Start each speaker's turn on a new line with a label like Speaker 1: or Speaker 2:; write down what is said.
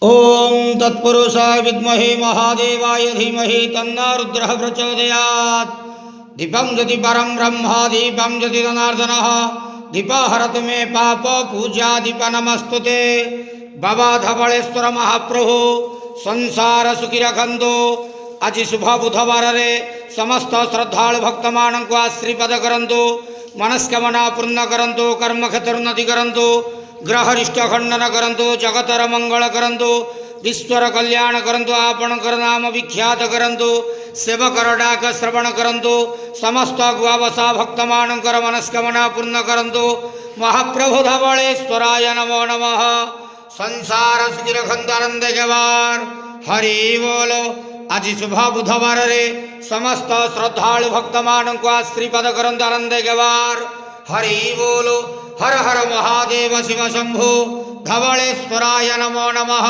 Speaker 1: ओम तत्पुरुषाय विद्महे महादेवाय धीमहि तन्नो रुद्रः प्रचोदयात्। दीपं ज्योति परं ब्रह्म दीपं ज्योति जनार्दनः दीपहरतु मे पाप पूजा दीप नमस्तुते। बाबा धवलेश्वर महाप्रभु संसार सुखी रखंतु। आज शुभ बुधवार रे समस्त श्रद्धालु भक्त मानक आशीर्वाद करंतु, मनस्कामना पूर्ण करंतु, कर्म क्षेत्र उन्नति करंतु, ग्रहरिष्ट खंडन करंतु, जगतर मंगल करंतु, विश्वर कल्याण करंतु, आपणकर नाम विख्यात करंतु, सेवकर डाक श्रवण करंतु, समस्त गुआवसा भक्त मानकर मनस्कामना पूर्ण करंतु। महाप्रभु धवलेश्वराय नमो नमः। संसार सुखी रखंतु आनंद जवार हरि बोलो। आज शुभ बुधवार रे समस्त श्रद्धालु भक्त मानक आशीर्वाद करंतु आनंद जवार हरि बोलो। हर हर महादेव शिव शंभो धवलेश्वराय नमो नमः।